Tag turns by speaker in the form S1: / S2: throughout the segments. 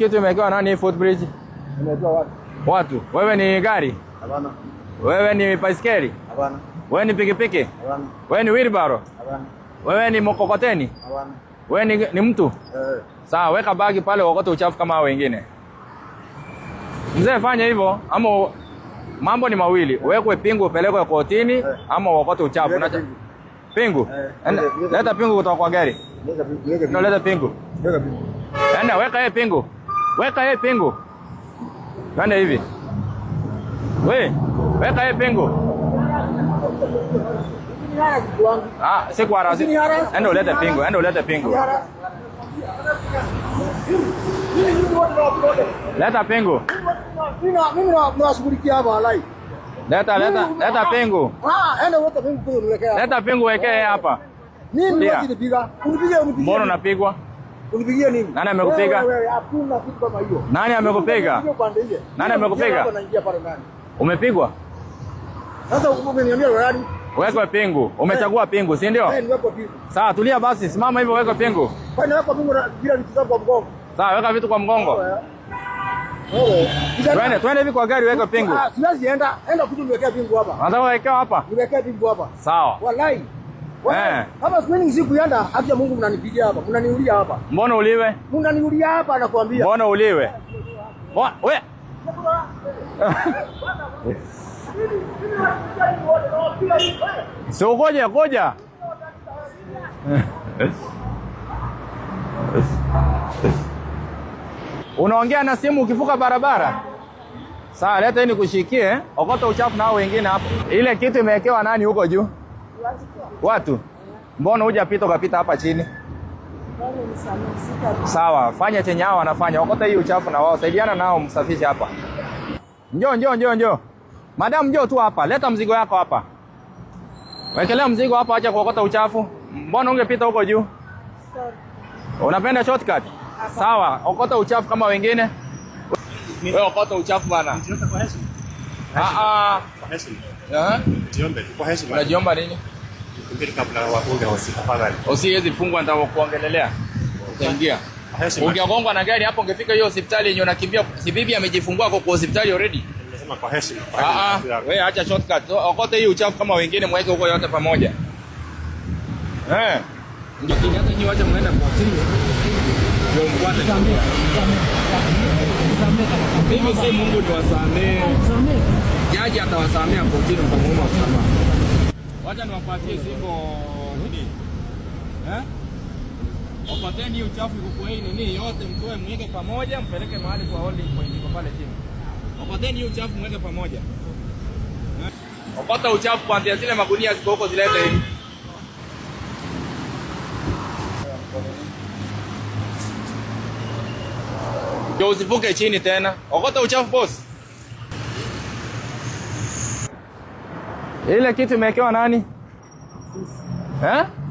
S1: kitu imewekewa nani footbridge?
S2: Imewekewa watu.
S1: Watu. Wewe ni gari?
S2: Hapana.
S1: Wewe ni baiskeli?
S2: Hapana.
S1: Wewe ni pikipiki?
S2: Hapana.
S1: Wewe ni wheelbarrow?
S2: Hapana.
S1: Wewe ni mkokoteni?
S2: Hapana.
S1: Wewe ni mtu? Sawa, weka bagi pale uokote uchafu kama wengine. Mzee fanya hivyo ama mambo ni mawili. Uwekwe pingu upelekwe kotini ama uokote uchafu. Pingu? Leta pingu kutoka kwa gari. Leta pingu. Enda weka yeye pingu. Weka yeye pingu. Twende hivi. Weka yeye pingu. Si kwa razi. Enda ulete pingu, enda ulete pingu. Leta pingu.
S2: Mimi nawashughulikia hapa walai.
S1: Leta pingu.
S2: Enda wote pingu niwekea.
S1: Leta pingu wekee hapa.
S2: Mimi nipiga. Unipigie.
S1: Mbona unapigwa?
S2: Unipigie nini?
S1: Nani amekupiga?
S2: Wewe hakuna kitu kama hiyo.
S1: Nani amekupiga? Nani amekupiga? Umepigwa?
S2: Sasa umeniambia nani?
S1: Weka pingu. Umechagua pingu, si ndio?
S2: Niweka pingu.
S1: Sawa, tulia basi. Simama hivyo weka pingu.
S2: Kwa nini weka pingu bila vitu zangu kwa mgongo?
S1: Sawa, weka vitu kwa mgongo. Twende hivi kwa gari weka pingu.
S2: Siwezi enda kutu niwekea pingu hapa.
S1: Nataka wekea hapa.
S2: Niwekea pingu hapa.
S1: Sawa.
S2: Wallahi. Kama siku siku yanda haki ya Mungu mnanipigia hapa. Mnaniulia hapa.
S1: Mbona uliwe?
S2: Mnaniulia hapa nakwambia.
S1: Mbona uliwe? We. So ngoja. Unaongea na simu ukivuka barabara? Sawa, leta hii nikushikie. Okota uchafu na hao wengine hapo. Ile kitu imewekewa nani huko juu? Watu. Mbona hujapita ukapita hapa chini? Sawa, fanya chenye hao wanafanya. Okota hii uchafu na wao. Saidiana nao msafishe hapa. Njoo. Madam njoo tu hapa. Leta mzigo yako hapa. Wekelea mzigo hapa, acha kuokota uchafu. Mbona ungepita huko juu? Sorry. Unapenda shortcut? Sawa, okota uchafu kama wengine. Wewe okota uchafu bana.
S3: Kwa heshima. Kwa heshima. Jiombe kwa heshima.
S1: Unajiomba nini?
S3: Kumbiri kabla wafunge tafadhali.
S1: Usiwezi fungwa ndio kuongelelea. Utaingia. Ungegongwa na gari hapo ungefika hiyo hospitali yenye unakimbia. Si bibi amejifungua kwa hospitali already.
S3: Nasema kwa heshima.
S1: Wewe acha shortcut. Okota hii uchafu kama wengine mweke huko yote pamoja. Ndio hata nyinyi wacha mnaenda kwa chini. Ndio mfuate. Mimi si Mungu niwasamee. Jaji atawasamea kwa chini mtamuomba msamaha. Wacha niwapatie simbo nini? Okoteni uchafu kwa hii nini yote mtoe mweke pamoja mpeleke mahali kwa holding point iko pale chini. Okoteni uchafu mweke pamoja. Okota uchafu kuanzia zile magunia ziko huko zilete hivi. Ndio usivuke chini tena. Okota uchafu boss. Ile kitu imewekewa nani?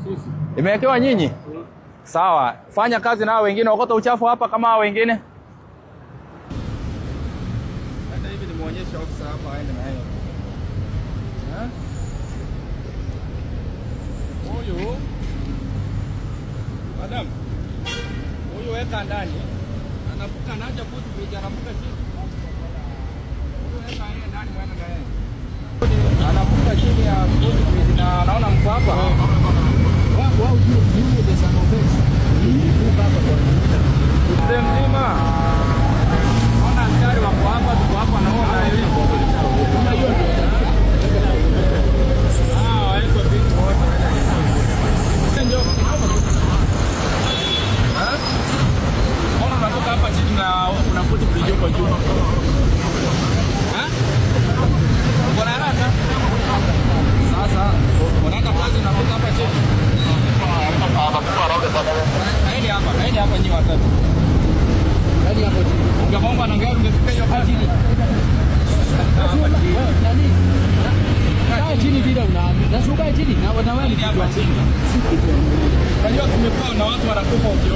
S1: Sisi. Imewekewa nyinyi? Sawa. Fanya kazi na hao wengine. Okota uchafu hapa kama hao wengine. Hata hivi nimuonyeshe ofisa hapa aende na yeye. Huyu. Madam. Huyu weka ndani. Anavuka naja futi bridge anavuka chini. Huyu weka yeye ndani mwana na yeye. Anavuka chini ya futi bridge na anaona mko hapa. Wao juu the sun offense. Kuvuka hapa kwa mzima. Ona askari wako hapa, tuko hapa naona yeye. Kama hiyo ndio. Haiko vitu wote. Ndio. Ona unatoka hapa chini na unafuta bridge huko juu. Uko na haraka? Sasa unaenda kazi unafuta hapa chini. Haidi hapa nyi watatu. Haidi hapo chini. Ungegomba na ngao ungefika hiyo hadi chini. Nani? Kaa chini bila unaambi. Nashuka chini na wanawali hapa chini. Unajua tumekuwa na watu wanakufa ovyo.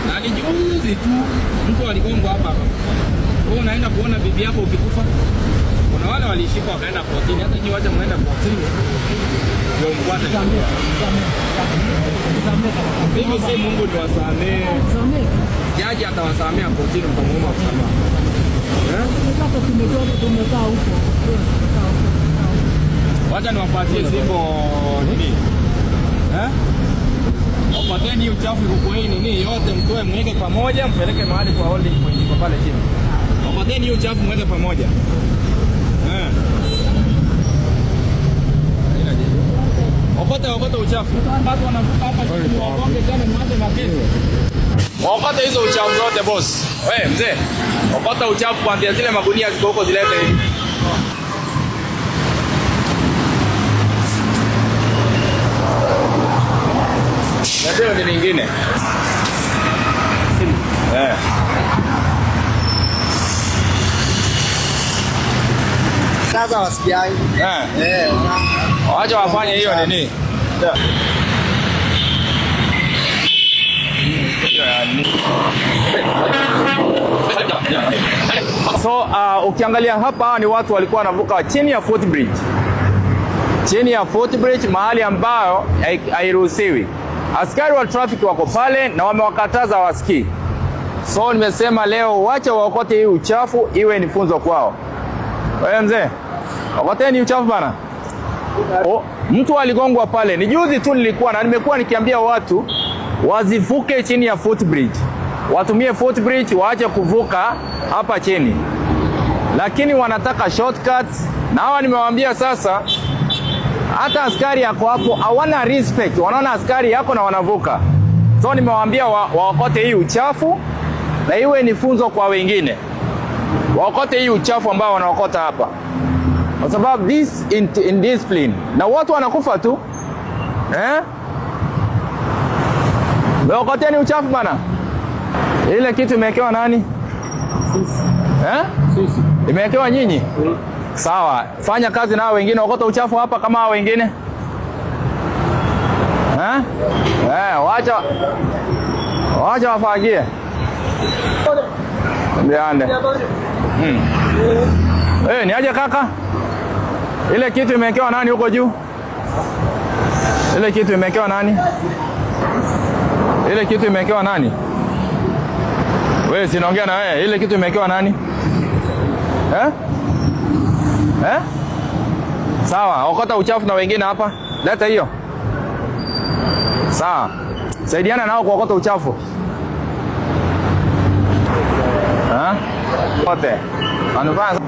S1: Na ni juzi tu mtu aligongwa hapa. Wewe unaenda kuona bibi yako ukikufa. Kuna wale walishika wakaenda kotini, hata nyinyi wacha mnaenda kotini. Ndio mfuate. Mimi si Mungu niwasamee. Jaji atawasamea kotini mtamuomba msamaha. Wacha niwapatie simbo nini? Wapateni uchafu kwa hii nini yote mtoe mweke pamoja mpeleke mahali kwa holding point iko pale chini. Wapateni uchafu mweke pamoja. Okota uchafu. Watu wanavuka hapa chini waonge tena mwanze makesi. Okota hizo uchafu zote boss. Wewe mzee. Okota uchafu kuanzia zile magunia ziko huko zilete hivi. Ndio ni nyingine.
S2: Sasa wasikiai.
S1: Wacha wafanye hiyo nini? So ukiangalia hapa ni watu walikuwa wanavuka chini ya footbridge. Chini ya footbridge mahali ambayo hairuhusiwi. Askari wa traffic wako pale na wamewakataza wasikii. So nimesema leo wacha waokote hii uchafu iwe ni funzo kwao. Wewe mzee, okoteni uchafu bana. Mtu aligongwa pale. Ni juzi tu nilikuwa na nimekuwa nikiambia watu wazivuke chini ya footbridge. Watumie footbridge waache kuvuka hapa chini. Lakini wanataka shortcuts na hawa nimewaambia sasa hata askari yako hapo hawana respect. Wanaona askari yako na wanavuka. So nimewaambia waokote hii uchafu na iwe ni funzo kwa wengine. Waokote hii uchafu ambao wanaokota hapa. Kwa sababu this indiscipline. Na watu wanakufa tu. Waokoteni uchafu bana. Ile kitu imewekewa nani? Sisi. Sisi. Imewekewa nyinyi? Sawa. Fanya kazi na wengine waokota uchafu hapa kama hao wengine. Wacha wafagie. Ndiane. Ni aje kaka? Ile kitu imewekewa nani huko juu? Ile kitu imewekewa nani? Ile kitu imewekewa nani? Wewe sinaongea na wewe. Ile kitu imewekewa nani? Sawa, okota uchafu na wengine hapa. Leta hiyo. Sawa. Saidiana nao kuokota uchafu. Wote. Anafanya.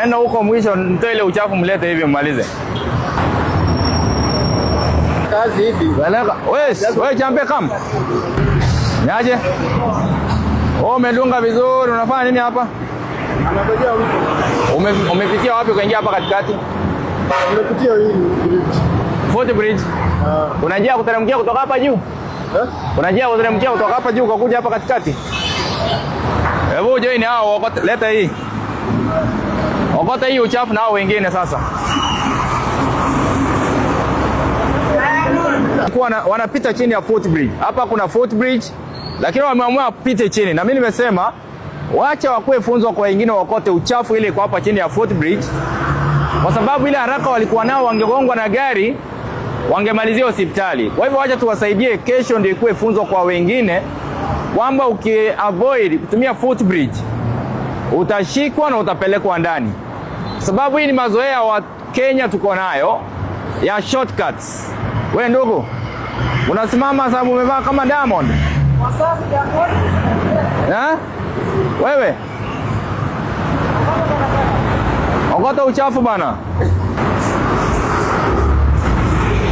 S1: Enda huko mwisho mtoe ile uchafu mlete hivi mmalize.
S2: Kazi hivi.
S1: Wewe jambe kama. Niaje? Umedunga vizuri, unafanya nini hapa?
S2: Anangojea huko.
S1: Umepitia wapi kuingia hapa katikati?
S2: Nimepitia hii bridge.
S1: Footbridge. Unajia kuteremkia kutoka hapa juu? Unajia kuteremkia kutoka hapa juu ukakuja hapa katikati? Hebu join hao, leta hii. Okota hii uchafu na hao wengine sasa. Wanapita chini ya footbridge. Hapa kuna footbridge lakini wameamua pite chini. Na mimi nimesema wacha wakue funzo kwa wengine wakote uchafu ile kwa hapa chini ya footbridge. Kwa sababu ile haraka walikuwa nao wangegongwa na gari wangemalizia hospitali. Kwa hivyo wacha tuwasaidie kesho ndio ikue funzo kwa wengine kwamba ukiavoid kutumia footbridge utashikwa na utapelekwa ndani. Sababu hii ni mazoea wa Kenya tuko nayo ya shortcuts. Wewe ndugu, unasimama sababu umevaa kama Diamond. Wewe okota uchafu bana.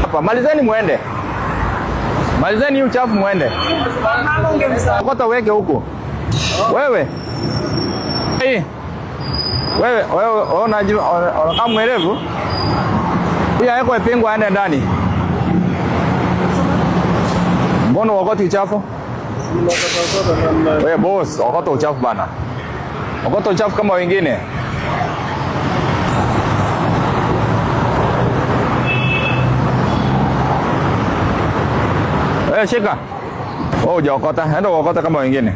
S1: Hapa malizeni muende. Malizeni uchafu muende. Okota weke huko. Wewe. Wewe unajua kama mwelevu. Pia yako ipingwa aende ndani. Mbona wakati uchafu? Wewe boss, okota uchafu bana. Okota uchafu kama wengine. Shika. Hujaokota, enda uokota kama wengine.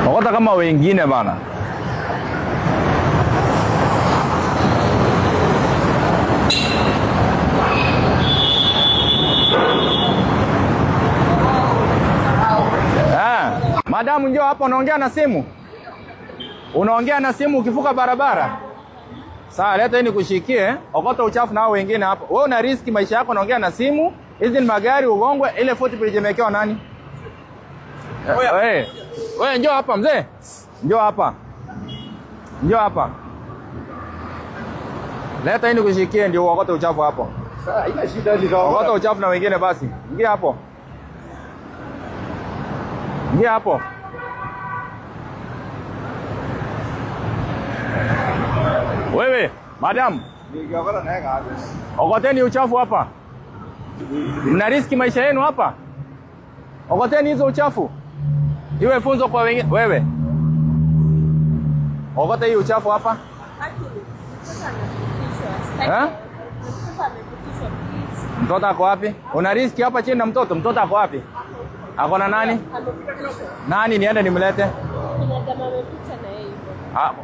S1: Okota kama wengine bana. Madamu njoo hapa, unaongea na simu. Unaongea na simu ukivuka barabara. Sawa, leta hii nikushikie. Okota uchafu na hao wengine hapa. Wewe una riski maisha yako, unaongea na simu. Hizi ni magari ugongwe. Ile footbridge imewekewa nani? Wewe njoo hapa mzee. Njoo hapa. Njoo hapa. Leta hii nikushikie ndio uokote uchafu hapo.
S2: Sasa haina shida hizo.
S1: Okota uchafu na wengine basi. Ingia hapo. Ingia hapo. Wewe, madam. Okoteni uchafu hapa. Mna riski maisha yenu hapa. Okoteni hizo uchafu. Iwe funzo kwa wengine. Wewe. Okota hii uchafu hapa. Mtoto ako wapi? Una riski hapa chini na mtoto. Mtoto ako wapi? Ako na nani? Nani niende nimlete?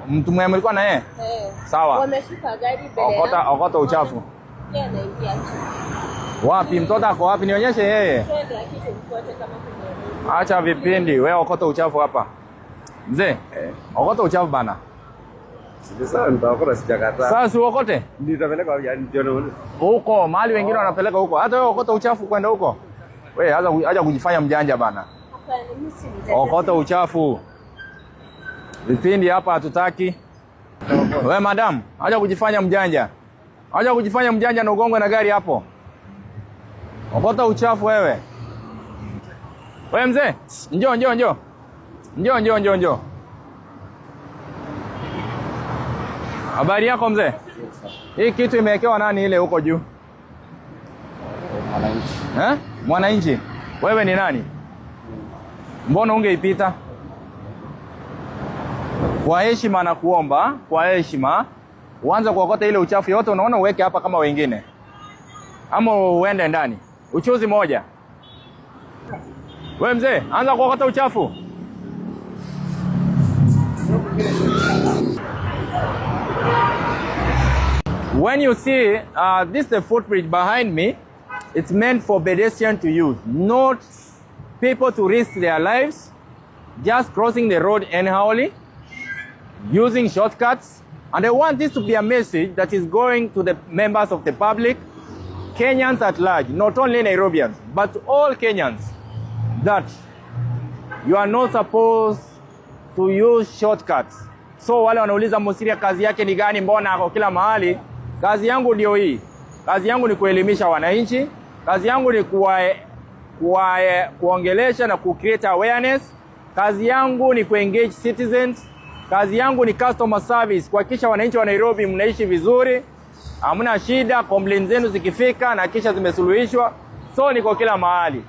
S1: Mtu mwenye mlikuwa na yeye? Sawa.
S4: Wameshika gari mbele.
S1: Okota uchafu.
S4: Yeye anaingia.
S1: Wapi? Mtoto ako wapi? Nionyeshe yeye. Acha vipindi. Wewe okota uchafu hapa. Mzee, okota uchafu bana.
S2: Sasa nitaokota sijakataa.
S1: Sasa uokote?
S2: Nitapeleka ndio
S1: huko, mahali wengine wanapeleka huko. Hata wewe okota uchafu kwenda huko. Wewe acha kujifanya mjanja bana.
S4: Hapana, mimi si mjanja.
S1: Okota uchafu. Vipindi hapa hatutaki. Wewe madam, acha kujifanya mjanja. Acha kujifanya mjanja na ugongwe na gari hapo. Okota uchafu wewe. Wewe mzee, njoo. Njoo. Habari yako mzee? Hii kitu imewekewa nani ile huko juu?
S2: Mwananchi.
S1: Mwananchi. Wewe ni nani? Mbona ungeipita? Kwa heshima na kuomba, kwa heshima, uanze kuokota ile uchafu yote unaona uweke hapa kama wengine. Ama uende ndani. Uchuzi moja. Wewe mzee, anza kuokota uchafu. When you see this the footbridge behind me, it's meant for pedestrians to use, not people to risk their lives just crossing the road anyhowly, using shortcuts. And I want this to be a message that is going to the members of the public, Kenyans at large, not only Nairobians, but all Kenyans, that you are not supposed to use shortcuts. So wale wanauliza Musiria kazi yake ni gani, mbona ako kila mahali? Kazi yangu ndio hii. Kazi yangu ni kuelimisha wananchi. Kazi yangu ni kuongelesha na create awareness. Kazi yangu ni engage citizens. Kazi yangu ni customer service, kuhakikisha wananchi wa Nairobi mnaishi vizuri, hamna shida, complaints zenu zikifika na kisha zimesuluhishwa. So niko kila mahali.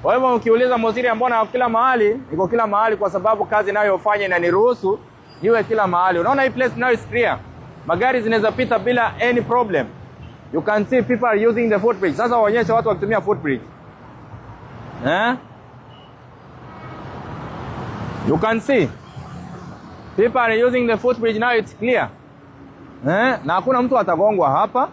S1: Kwa hivyo ukiuliza Musiria mbona ako kila mahali, niko kila mahali kwa sababu kazi ninayofanya inaniruhusu niwe kila mahali. Unaona hii place now is clear. Magari zinaweza pita bila any problem. You can see people are using the footbridge. Sasa waonyeshe watu wakitumia footbridge. You can see people are using the footbridge now, it's clear. Na hakuna mtu atagongwa hapa.